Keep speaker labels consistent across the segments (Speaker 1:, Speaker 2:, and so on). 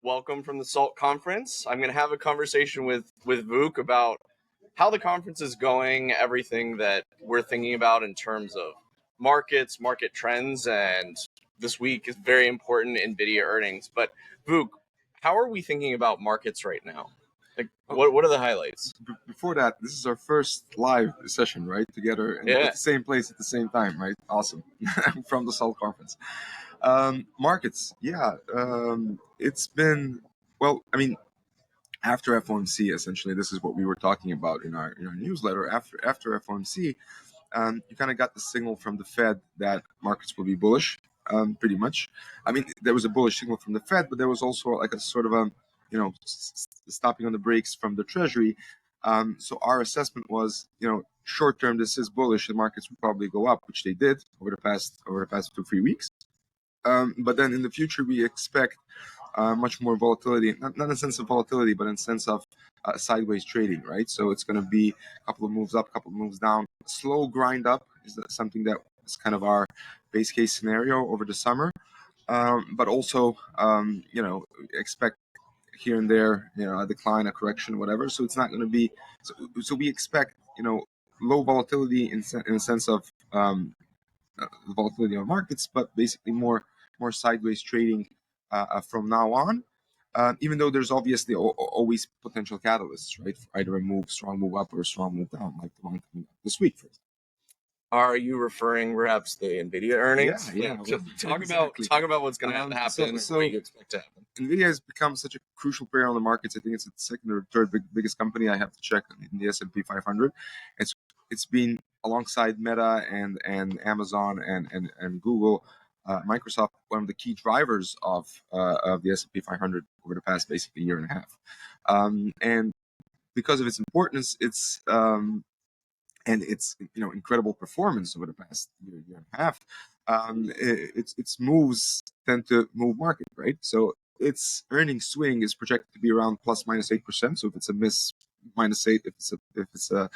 Speaker 1: welcome from the SALT conference. I'm going to have a conversation with Vuk about how the conference is going, everything that we're thinking about in terms of markets, market trends, and this week is very important Nvidia earnings. But Vuk, how are we thinking about markets right now? Like, what are the highlights?
Speaker 2: Before that, this is our first live session, right? Together and
Speaker 1: Yeah.
Speaker 2: at the same place at the same time, right? Awesome. From the SALT conference. Markets, yeah. It's been, well, I mean, after FOMC, essentially, this is what we were talking about in our newsletter. After FOMC, you kind of got the signal from the Fed that markets will be bullish, pretty much. I mean, there was a bullish signal from the Fed, but there was also like a sort of a, stopping on the brakes from the Treasury. So our assessment was, short term, this is bullish. The markets will probably go up, which they did over the past 2-3 weeks. But then in the future, we expect much more volatility, not in the sense of volatility, but in the sense of sideways trading, right? So it's going to be a couple of moves up, a couple of moves down. Slow grind up is something that is kind of our base case scenario over the summer. But also, expect here and there, a decline, a correction, whatever. So it's not going to be, so we expect, low volatility in the sense of the volatility of markets, but basically more sideways trading from now on. Even though there's obviously always potential catalysts, right? For either a strong move up or a strong move down, like the one coming up this week, for example.
Speaker 1: Are you referring perhaps the Nvidia earnings?
Speaker 2: Yeah.
Speaker 1: Talk about what's going to happen.
Speaker 2: So
Speaker 1: what you expect to happen.
Speaker 2: Nvidia has become such a crucial player on the markets. I think it's the second or third biggest company. I have to check in the S&P 500. It's been alongside Meta and Amazon and Google, Microsoft, one of the key drivers of the S&P 500 over the past basically year and a half. And because of its importance, it's and its incredible performance over the past year and a half, its moves tend to move market, right? So its earnings swing is projected to be around ±8%. So if it's a miss, -8. If it's a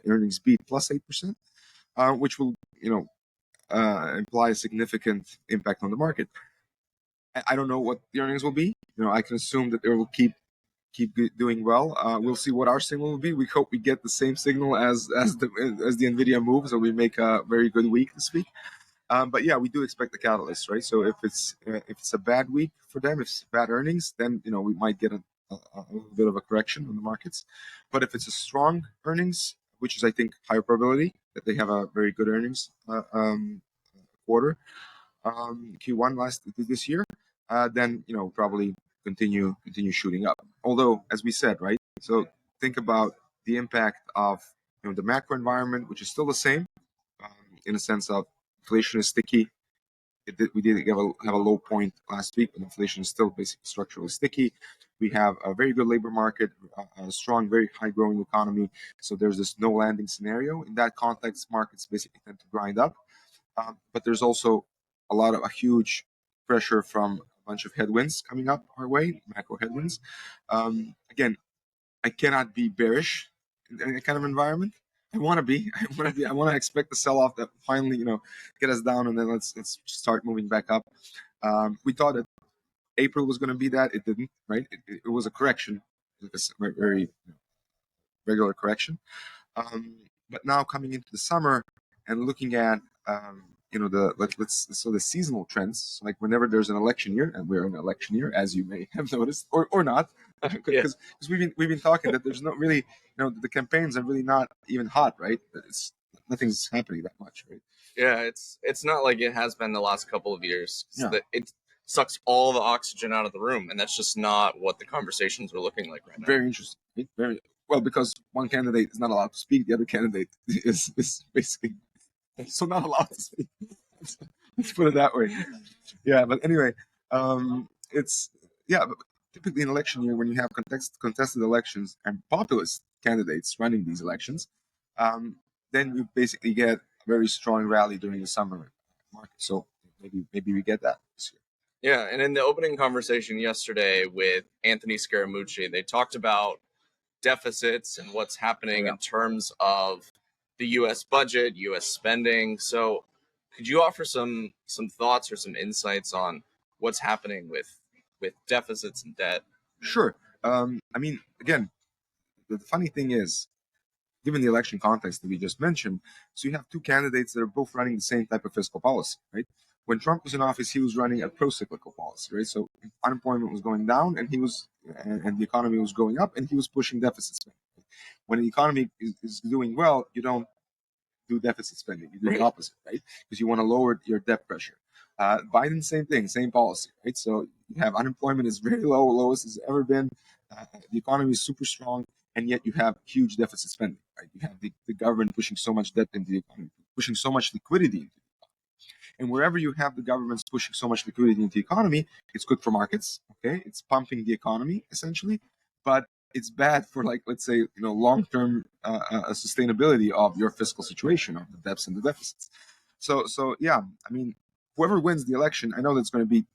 Speaker 2: earnings beat, +8%, which will imply a significant impact on the market. I don't know what the earnings will be. I can assume that they will keep doing well. We'll see what our signal will be. We hope we get the same signal as the Nvidia move, so we make a very good week this week. But yeah, we do expect the catalyst, right? So if it's a bad week for them, if it's bad earnings, then we might get a little bit of a correction on the markets. But if it's a strong earnings, which is I think higher probability that they have a very good earnings quarter, Q1 this year, then probably continue shooting up. Although, as we said, right? So think about the impact of the macro environment, which is still the same, in the sense of inflation is sticky. We did have a low point last week, but inflation is still basically structurally sticky. We have a very good labor market, a strong, very high growing economy. So there's this no landing scenario. In that context, markets basically tend to grind up. But there's also a huge pressure from a bunch of headwinds coming up our way, macro headwinds. Again, I cannot be bearish in that kind of environment. I want to be. I want to expect the sell-off that finally, get us down, and then let's start moving back up. We thought that April was going to be that. It didn't, right? It was a correction, a very regular correction. But now coming into the summer and looking at the seasonal trends, like whenever there's an election year, and we're in an election year, as you may have noticed, or not, because we've been talking that there's not really, the campaigns are really not even hot, right? Nothing's happening that much, right?
Speaker 1: Yeah, it's not like it has been the last couple of years.
Speaker 2: Yeah.
Speaker 1: It sucks all the oxygen out of the room, and that's just not what the conversations are looking like right now.
Speaker 2: Very interesting. Very well, because one candidate is not allowed to speak, the other candidate is basically so not allowed to speak. Let's put it that way. Yeah, but anyway, but typically in election year when you have contested elections and populist candidates running these elections, then you basically get a very strong rally during the summer market. So maybe we get that this year.
Speaker 1: Yeah, and in the opening conversation yesterday with Anthony Scaramucci, they talked about deficits and what's happening in terms of the U.S. budget, U.S. spending. So could you offer some thoughts or some insights on what's happening with with deficits and debt?
Speaker 2: Sure. I mean, again, the funny thing is, given the election context that we just mentioned, so you have two candidates that are both running the same type of fiscal policy, right? When Trump was in office, he was running a pro-cyclical policy, right? So unemployment was going down, and and the economy was going up, and he was pushing deficit spending. When the economy is doing well, you don't do deficit spending. You do the opposite, right? Because you want to lower your debt pressure. Biden, same thing, same policy, right? So you have unemployment is very low, lowest it's ever been. The economy is super strong, and yet you have huge deficit spending, right? You have the government pushing so much debt into the economy, pushing so much liquidity into the economy. And wherever you have the governments pushing so much liquidity into the economy, it's good for markets, okay? It's pumping the economy, essentially. But it's bad for, like, let's say, long-term sustainability of your fiscal situation, of the debts and the deficits. So yeah, I mean, whoever wins the election, I know that's going to be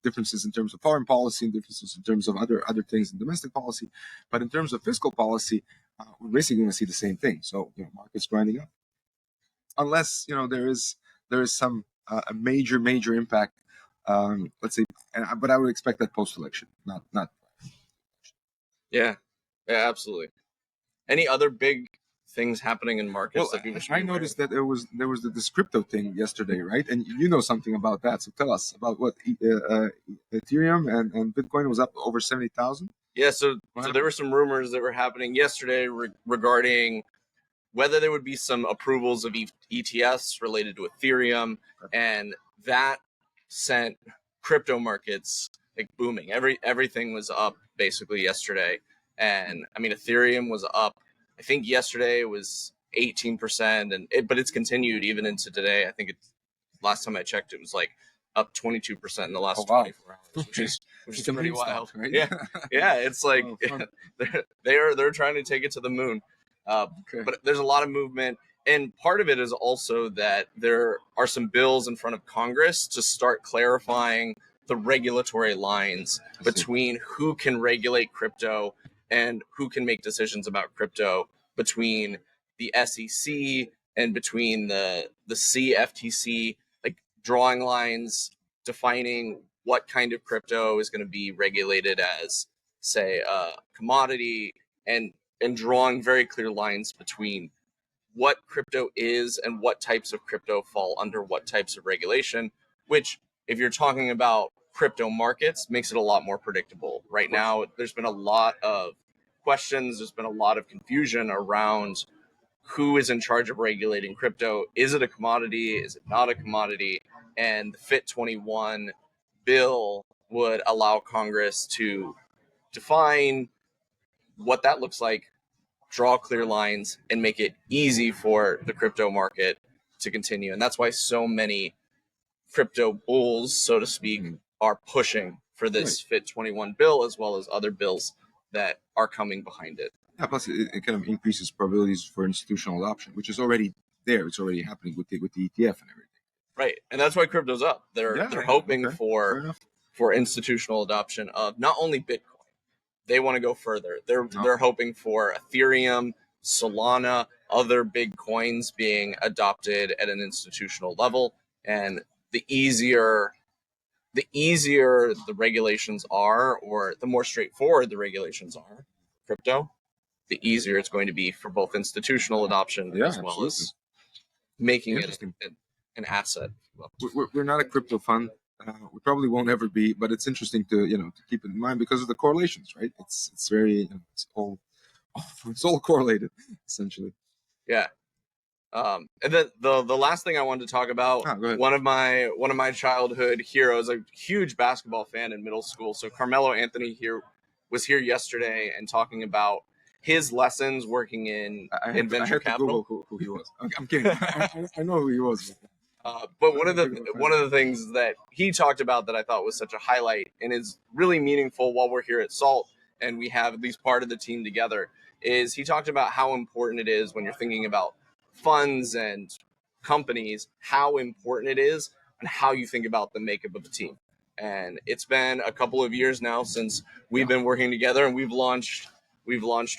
Speaker 2: differences in terms of foreign policy and differences in terms of other things in domestic policy, but in terms of fiscal policy, we're basically going to see the same thing. So markets grinding up, unless there is some a major impact. Let's say, but I would expect that post-election, not.
Speaker 1: Yeah, absolutely. Any other big things happening in markets that people should be
Speaker 2: I noticed that there was this crypto thing yesterday, right? And you know something about that, so tell us about what Ethereum and Bitcoin was up over 70,000.
Speaker 1: Yeah, so there were some rumors that were happening yesterday regarding whether there would be some approvals of ETFs related to Ethereum, and that sent crypto markets like booming. Everything was up basically yesterday, and I mean Ethereum was up. I think yesterday it was 18%, but it's continued even into today. I think last time I checked, it was like up 22% in the last 24 hours, which is pretty wild, right? Yeah, it's like they're trying to take it to the moon. But there's a lot of movement, and part of it is also that there are some bills in front of Congress to start clarifying the regulatory lines between who can regulate crypto and who can make decisions about crypto, between the SEC and between the CFTC, like drawing lines, defining what kind of crypto is going to be regulated as, say, a commodity, and drawing very clear lines between what crypto is and what types of crypto fall under what types of regulation, which, if you're talking about crypto markets, makes it a lot more predictable. Right now, there's been a lot of questions, there's been a lot of confusion around who is in charge of regulating crypto. Is it a commodity? Is it not a commodity? And the FIT21 bill would allow Congress to define what that looks like, draw clear lines, and make it easy for the crypto market to continue. And that's why so many crypto bulls, so to speak, are pushing for this FIT21 bill, as well as other bills that are coming behind it.
Speaker 2: Yeah, plus it kind of increases probabilities for institutional adoption, which is already there. It's already happening with the ETF and everything.
Speaker 1: Right, and that's why crypto's up. They're hoping for institutional adoption of not only Bitcoin. They want to go further. They're hoping for Ethereum, Solana, other big coins being adopted at an institutional level. And the easier the regulations are, or the more straightforward the regulations are, crypto, the easier it's going to be for both institutional adoption as well as making it an asset.
Speaker 2: We're not a crypto fund. We probably won't ever be, but it's interesting to to keep it in mind because of the correlations, right? It's very it's all correlated essentially.
Speaker 1: Yeah. And then the last thing I wanted to talk about, one of my childhood heroes, a huge basketball fan in middle school. So Carmelo Anthony was here yesterday and talking about his lessons working in venture capital.
Speaker 2: Who he was? I'm kidding. I know who he was.
Speaker 1: But one of the things that he talked about that I thought was such a highlight and is really meaningful while we're here at SALT and we have at least part of the team together is he talked about how important it is when you're thinking about funds and companies, how important it is and how you think about the makeup of the team. And it's been a couple of years now since we've been working together, and we've launched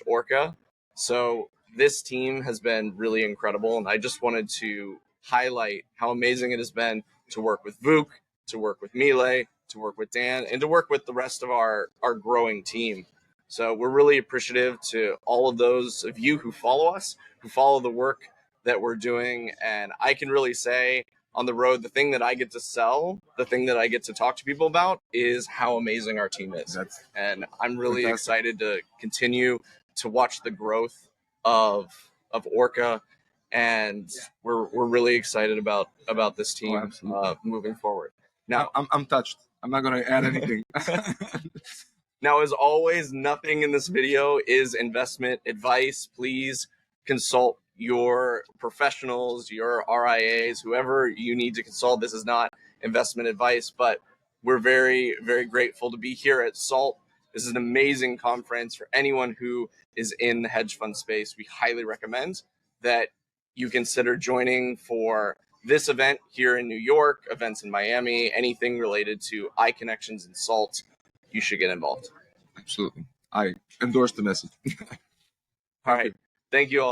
Speaker 1: Orca. So this team has been really incredible, and I just wanted to highlight how amazing it has been to work with Vuk, to work with Mile, work with Dan, and to work with the rest of our growing team. So we're really appreciative to all of those of you who follow us, who follow the work that we're doing. And I can really say on the road, the thing that I get to sell, the thing that I get to talk to people about is how amazing our team is. And I'm really excited to continue to watch the growth of Orca, and we're really excited about this team moving forward. Now,
Speaker 2: I'm touched. I'm not going to add anything.
Speaker 1: Now, as always, nothing in this video is investment advice. Please consult your professionals, your RIAs, whoever you need to consult. This is not investment advice, but we're very, very grateful to be here at SALT. This is an amazing conference for anyone who is in the hedge fund space. We highly recommend that you consider joining for this event here in New York, events in Miami, anything related to iConnections and SALT. You should get involved.
Speaker 2: Absolutely. I endorse the message.
Speaker 1: All right. Thank you all.